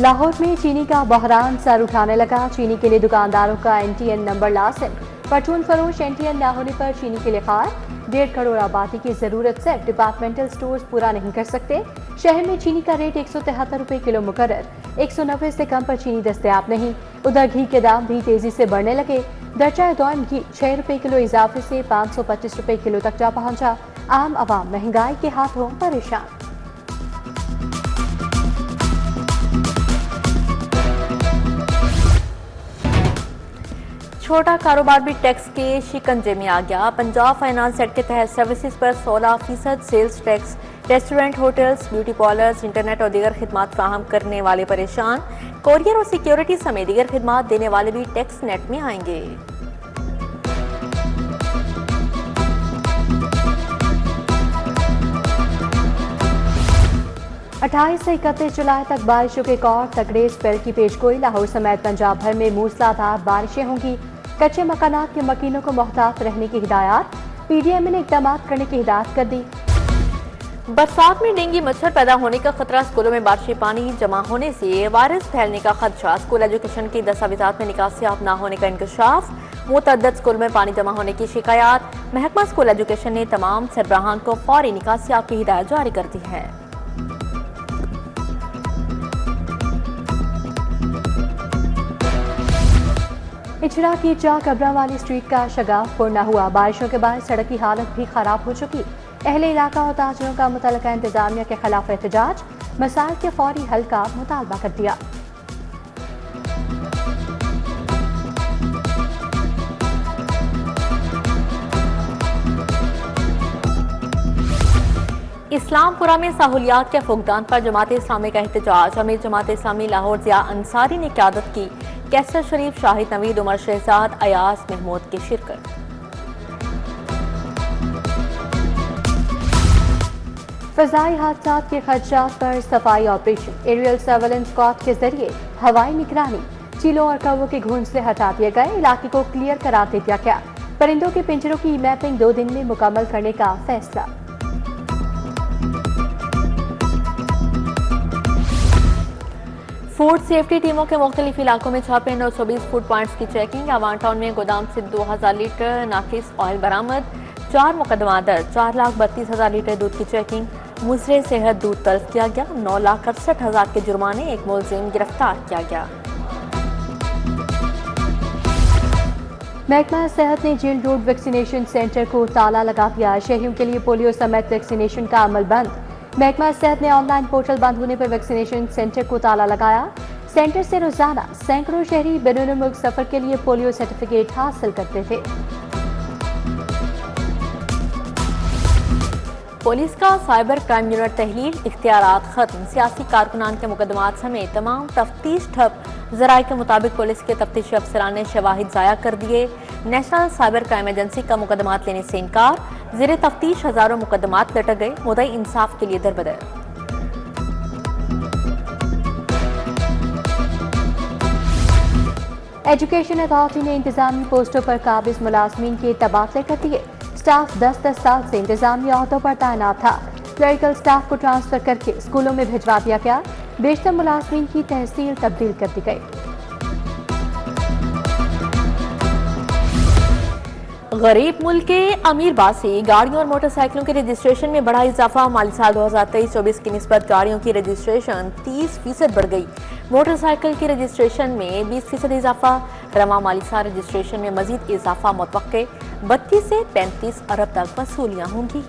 लाहौर में चीनी का बहरान सर उठाने लगा। चीनी के लिए दुकानदारों का NTN नंबर लाजिम। परचून फरोश NTN न होने पर चीनी के लिए खार। 1.5 करोड़ आबादी की जरूरत से डिपार्टमेंटल स्टोर्स पूरा नहीं कर सकते। शहर में चीनी का रेट 173 रुपए किलो मुकर्रर। 190 से कम पर चीनी दस्तयाब नहीं। उधर घी के दाम भी तेजी से बढ़ने लगे। दर्जा दौन घी 6 रुपए किलो इजाफे से 525 रुपए किलो तक जा पहुंचा। आम आवाम महंगाई के हाथों परेशान। छोटा कारोबार भी टैक्स के शिकंजे में आ गया। पंजाब फाइनेंस एक्ट के तहत सर्विसेज पर 16% sales tax. Restaurant, hotels, beauty parlours, internet और दीगर खिदमात फ्राहम करने वाले परेशान। कोरियर और सिक्योरिटी समेत दीगर खिदमात देने वाले भी टैक्स नेट में आएंगे। अट्ठाईस से 31 जुलाई तक बारिशों के कौर तगड़े स्पेल की पेशगोई। लाहौर समेत पंजाब भर में मूसलाधार बारिशें होंगी। कच्चे मकानात के मकीनों को मोहतात रहने की हिदायत। PDM ने इकदाम करने की हिदायत कर दी। बरसात में डेंगू मच्छर पैदा होने का खतरा। स्कूलों में बारिशी पानी जमा होने से वायरस फैलने का खदशा। स्कूल एजुकेशन की दस्तावेजात में निकासियाब न होने का इंकशाफ। मुतअद्दिद स्कूल में पानी जमा होने की शिकायत। महकमा स्कूल एजुकेशन ने तमाम सरबराहान को फौरी निकासियाब की हिदायत जारी कर दी है। इचड़ा की चा कब्रा वाली स्ट्रीट का शगाफ पूर्ण हुआ। बारिशों के बाद सड़क की हालत भी खराब हो चुकी। अहले इलाका और ताजरों का मुतल्लिका इंतजामिया के खिलाफ एहतजाज। मसाइल के फौरी हल का मुतालबा कर दिया। इस्लामपुरा में सहूलियात के फुकदान पर जमात इस्लामी का एहतजाज। अमीर जमात इस्लामी लाहौर ज़िया अंसारी ने क़यादत की। कैसर शरीफ, शाहिद नवीद, उमर शहजाद, अयास महमूद की शिरकत। फजाई हादसात के खदशात पर सफाई ऑपरेशन। एरियल सर्वेलेंस स्क्वाड के जरिए हवाई निगरानी। चीलों और कौवों के घोंसले हटा दिए गए। इलाके को क्लियर करार दे दिया गया। परिंदों के पिंजरों की मैपिंग 2 दिन में मुकम्मल करने का फैसला। फूड सेफ्टी टीमों के मुख्तलिफ इलाकों में छापे। 920 फूड पॉइंट्स की चेकिंग। अवान टाउन में गोदाम से 2000 लीटर नाकिस ऑयल बरामद। 4 मुकदमा दर्ज। 4,32,000 लीटर दूध की चेकिंग। मुजरे सेहत दूध तल्फ किया गया। 9,68,000 के जुर्माने। एक मुलजिम गिरफ्तार किया गया। महकमा सेहत ने जेल रोड वैक्सीनेशन सेंटर को ताला लगा दिया। शहरियों के लिए पोलियो समेत वैक्सीनेशन का अमल बंद। महकमा सेहत ने ऑनलाइन पोर्टल बंद होने पर वैक्सीनेशन सेंटर को ताला लगाया। सेंटर से रोजाना सैकड़ों शहरी बैरून मुल्क सफर के लिए पोलियो सर्टिफिकेट हासिल करते थे। पुलिस का साइबर क्राइम यूनिट तहलील। इख्तियारात खत्म। सियासी कारकुनान के मुकदमात समेत तमाम तफ्तीश ठप। जराये के मुताबिक पुलिस के तफ्तीशी अफसरान ने शवाहिद जाया कर दिए। नेशनल साइबर क्राइम एजेंसी का मुकदमात लेने से इनकार। ज़ेरे तफ्तीश हजारों मुकदमात लटक गए। मुद्दई इंसाफ के लिए दरबदर। एजुकेशन अथॉरिटी ने इंतजामी पोस्टों पर काबिज मुलाजमीन के तबादले कर दिए। स्टाफ 10-10 साल से इंतजामी अहदों पर तैनात था। क्लरिकल स्टाफ को ट्रांसफर करके स्कूलों में भिजवा दिया गया। बेशतर मुलाजमीन की तहसील तब्दील कर दी गई। गरीब मुल्क के अमीर बासी गाड़ियों और मोटरसाइकिलों के रजिस्ट्रेशन में बड़ा इजाफा। माली साल 2023-24 की निस्बत गाड़ियों की रजिस्ट्रेशन 30% बढ़ गई। मोटरसाइकिल की रजिस्ट्रेशन में 20% इजाफा। रवा माली साल रजिस्ट्रेशन में मजीद इजाफा मुतवक्के। 32 से 35 अरब तक वसूलियां होंगी।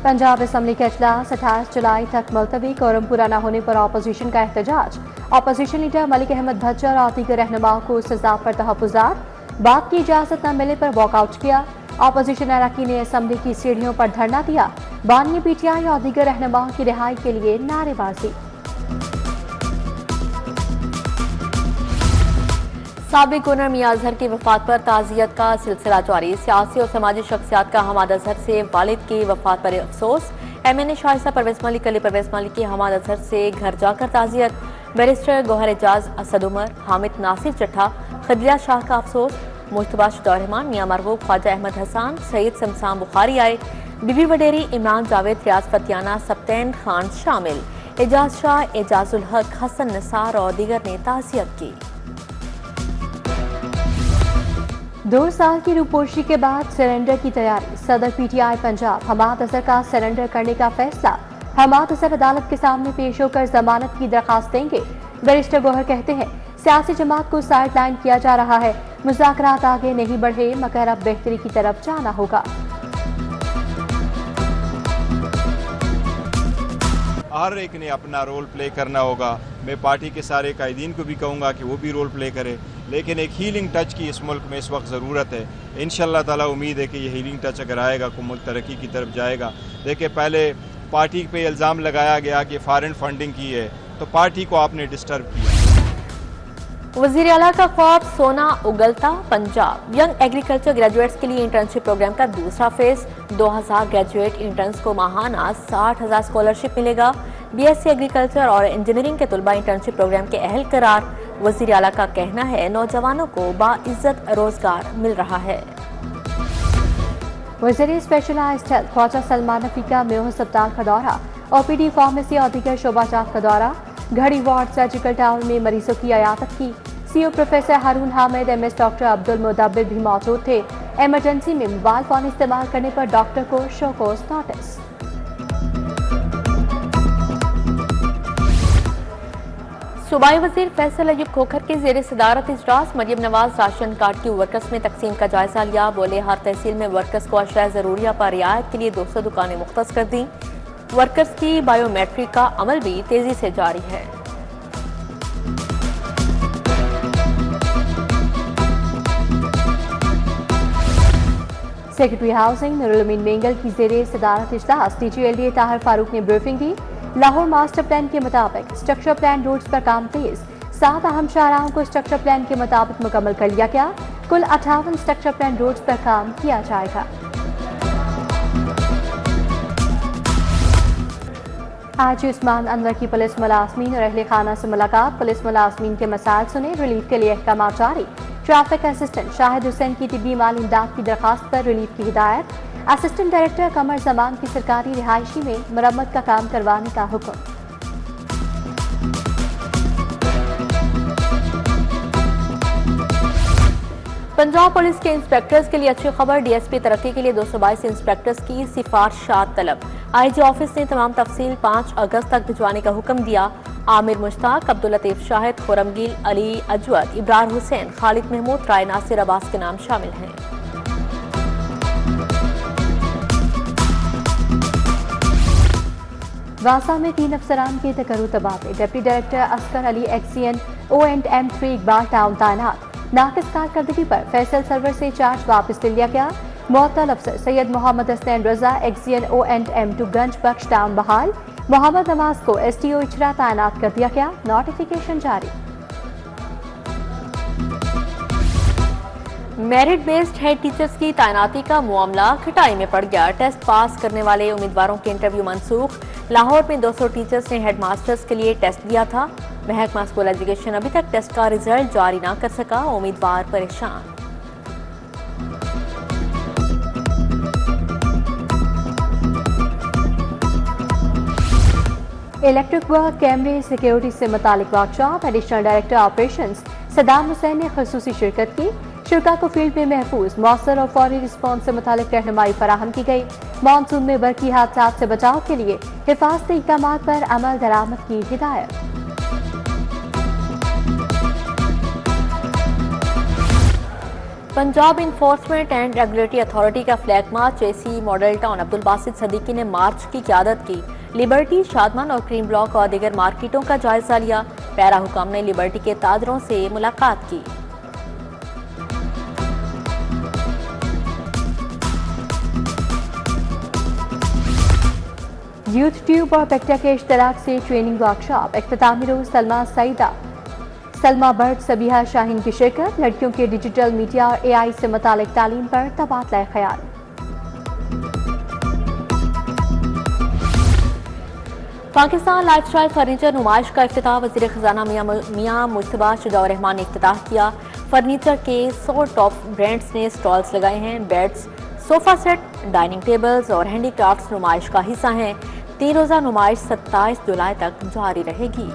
पंजाब असम्बली का इजलास 28 जुलाई तक मुलतवी। कोरम पूरा न होने पर अपोजिशन का एहतजाज। अपोजिशन लीडर मलिक अहमद भच्चर और दीगर रहनुमाओं को सजा पर तहफ़्फ़ुज़ात। बात की इजाजत न मिलने पर वॉकआउट किया। अपोजिशन अरकान ने असम्बली की सीढ़ियों पर धरना दिया। बानी PTI और दीगर रहनुमाओं की रिहाई के लिए नारेबाजी। साबिक गवर्नर मियां अजहर की वफात पर ताज़ियत का सिलसिला जारी। सियासी और समाजी शख्सियात का हमाद अजहर से वालिद की वफात पर अफसोस। MNA शाइस्ता परवेज मलिक, अली परवेज मलिक की हमाद अजहर से घर जाकर ताज़ियत। बैरिस्टर गौहर एजाज, असद उमर, हामिद नासिर चट्ठा, खदरिया शाह का अफसोस। मुश्तबा शुजा रहमान, मियां मरगूब, ख्वाजा अहमद हसन, सईद समसाम बुखारी आए। बीबी वडेरी, इमरान जावेद, रियाज फतियाना, सप्तैन खान शामिल। एजाज शाह, एजाजुल हक, हसन निसार और दीगर ने ताज़ियत की। 2 साल की रूपोशी के बाद सरेंडर की तैयारी। सदर पीटीआई पंजाब हमाद अजहर का सरेंडर करने का फैसला। हमाद अजहर अदालत के सामने पेश होकर जमानत की दरखास्त देंगे। बैरिस्टर गौहर कहते हैं सियासी जमात को साइडलाइन किया जा रहा है, मुज़ाकरात आगे नहीं बढ़े मगर अब बेहतरी की तरफ जाना होगा। हर एक ने अपना रोल प्ले करना होगा। मैं पार्टी के सारे कायदीन को भी कहूँगा कि वो भी रोल प्ले करे, लेकिन एक हीलिंग टच की इस मुल्क में इस वक्त ज़रूरत है। इंशाअल्लाह ताला उम्मीद है कि ये हीलिंग टच अगर आएगा तो मुल्क तरक्की की तरफ जाएगा। देखिए, पहले पार्टी पे इल्ज़ाम लगाया गया कि फॉरेन फंडिंग की है, तो पार्टी को आपने डिस्टर्ब किया। वज़ीर आला का ख्वाब सोना उगलता पंजाब। यंग एग्रीकल्चर ग्रेजुएट्स के लिए इंटर्नशिप प्रोग्राम का दूसरा फेज। 2000 ग्रेजुएट इंटर्न्स को माहाना 60,000 स्कॉलरशिप मिलेगा। बीएससी एग्रीकल्चर और इंजीनियरिंग के तलबा इंटर्नशिप प्रोग्राम के अहल करार। वज़ीर आला का कहना है नौजवानों को बाइज्जत रोजगार मिल रहा है। वज़ीर स्पेशलाइज्ड हेल्थ ख्वाजा सलमान नकवी का मेयो अस्पताल का दौरा। ओपीडी, फार्मेसी और दीगर शोबाजात का दौरा। घड़ी वार्ड सर्जिकल टाउन में मरीजों की अयादत की। सीओ प्रोफेसर हारून हामिद, एमएस डॉक्टर अब्दुल मुदब्बिर भी मौजूद थे। इमरजेंसी में मोबाइल फोन इस्तेमाल करने पर डॉक्टर को शोकॉज नोटिस। सूबाई वजीर फैसल अयूब खोखर के जेर सदारत इजलास। मरियम नवाज राशन कार्ड की वर्कर्स में तकसीम का जायजा लिया। बोले हर तहसील में वर्कर्स को अशिया जरूरिया पर रियायत के लिए 200 दुकानें मुख्तस कर दी। वर्कर्स की बायोमेट्रिक का अमल भी तेजी से जारी है। सेक्रेटरी हाउसिंग नूरुल अमीन मेंगल की जेर सदारत इजलास। डीजीएलडीए ताहिर फारूक ने ब्रीफिंग दी। लाहौर मास्टर प्लान के मुताबिक स्ट्रक्चर प्लान रोड्स पर काम तेज। 7 अहम शाहराहों को स्ट्रक्चर प्लान के मुताबिक मुकम्मल कर लिया गया। कुल 58 स्ट्रक्चर प्लान रोड्स पर काम किया जाएगा। आज उस्मान अनवर की पुलिस मुलाजमीन और अहले खाना से मुलाकात। पुलिस मुलाजमीन के मसाइल सुने, रिलीफ के लिए अहकाम जारी। ट्रैफिक असिस्टेंट शाहिद हुसैन की तिब्बी माली इमदाद की दरखास्त पर रिलीफ की हिदायत। असिस्टेंट डायरेक्टर कमर जमान की सरकारी रिहायशी में मरम्मत का काम करवाने का हुक्म। पंजाब पुलिस के इंस्पेक्टर्स के लिए अच्छी खबर। डीएसपी तरक्की के लिए 222 इंस्पेक्टर्स की सिफारिशात तलब। आईजी ऑफिस ने तमाम तफसील 5 अगस्त तक भिजवाने का हुक्म दिया। आमिर मुश्ताक, अब्दुल लतीफ शाहिद, खुरमगिल, अली अजवद, इब्रार हुसैन, खालिद महमूद, राय नासिर अब्बास के नाम शामिल हैं। वासा में 3 अफसरान के तकर्रुर तबादले। Deputy director Asghar Ali XEN O&M3 Iqbal town तैनात। नाकिस कारकर्दगी पर फैसल सर्वर से चार्ज वापस ले लिया गया। मुअत्तल अफसर सैयद मोहम्मद हसनैन रजा एक्सीएन O&M2 गंज बख्श टाउन बहाल। मोहम्मद नवाज को STO इचरा तैनात कर दिया गया। नोटिफिकेशन जारी। मेरिट बेस्ड हेड टीचर्स की तैनाती का मामला खटाई में पड़ गया। टेस्ट पास करने वाले उम्मीदवारों के इंटरव्यू मनसूख। लाहौर में 200 टीचर्स ने हेड मास्टर्स के लिए टेस्ट दिया था। महकमा स्कूल एजुकेशन अभी तक टेस्ट का रिजल्ट जारी ना कर सका। उम्मीदवार परेशान। इलेक्ट्रिक वर्क, कैमरे, सिक्योरिटी से मुतालिक workshop. Additional director operations Saddam Hussain ने खसूसी शिरकत की। शुरा को फील्ड में महफूज, मौसर और फौरी रिस्पॉन्स से मुतालिक रहनुमाई फराहम की गई। मानसून में बरकी हादसात से बचाव के लिए हिफाजती इक़दामात पर अमल दरामद की हिदायत। Punjab enforcement and regulatory authority का flag march AC model town Abdul Basit Siddiqui ने मार्च की क़यादत की। लिबर्टी, शादमान और क्रीम ब्लॉक और दीगर मार्केटों का जायजा लिया। पैरा हुकाम ने लिबर्टी के ताजरों से मुलाकात की। यूथ ट्यूब और पेक्टा के इश्तराक से ट्रेनिंग वर्कशॉप। इख्तितामी रोज सलमा भट्ट, सबिहा शाहीन की शिरकत। लड़कियों के डिजिटल मीडिया और AI से मुतालिक तालीम पर तबादला ख्याल। पाकिस्तान लाइफस्टाइल फर्नीचर नुमाइश का इफ्तिताह वज़ीर खजाना मियां मुश्तबा शुजाउर रहमान ने इफ्तिताह किया। फर्नीचर के 100 टॉप ब्रांड्स ने स्टॉल्स लगाए हैं। Beds, sofa set, dining tables और हैंडीक्राफ्ट्स नुमाइश का हिस्सा हैं। 3 रोज़ा नुमाइश 27 जुलाई तक जारी रहेगी।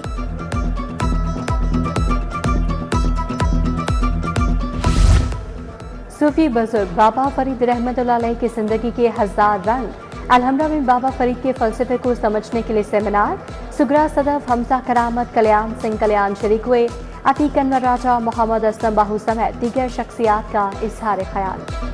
सूफी बुजुर्ग बाबा फरीद रहमतुल्लाह अलैह की जिंदगी के 1000 रंग, अलहमरा में बाबा फरीद के फलसफे को समझने के लिए सेमिनार। सुगरा सदफ, हमजा करामत, कल्याण सिंह कल्याण शरीक हुए। अतीक अनवर राजा, मोहम्मद असलम बाहू समेत दीगर शख्सियात का इजहार ख्याल।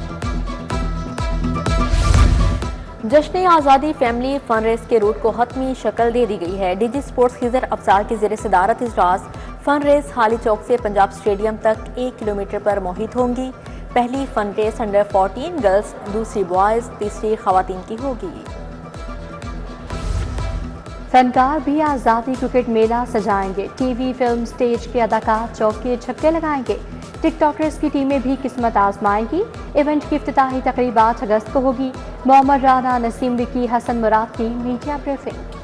जश्न आज़ादी फैमिली फन रेस के रूट को हतमी शक्ल दे दी गई है। डीजी स्पोर्ट्स खिजर अफसार की ज़ेर सदारत इजलास फन रेस हाली चौक से पंजाब स्टेडियम तक 1 किलोमीटर पर मुहित होंगी। पहली फन रेस अंडर 14 गर्ल्स, दूसरी बॉयज, तीसरी खवातीन की होगी। फनकार भी आज़ादी क्रिकेट मेला सजाएंगे। टीवी, फिल्म, स्टेज के अदाकार चौके छक्के लगाएंगे। टिकटॉकर्स की टीमें भी किस्मत आजमाएंगी। इवेंट की इफ्तिताही तकरीब 8 अगस्त को होगी। मोहम्मद राना, नसीम विकी, हसन मुराद की मीडिया ब्रीफिंग।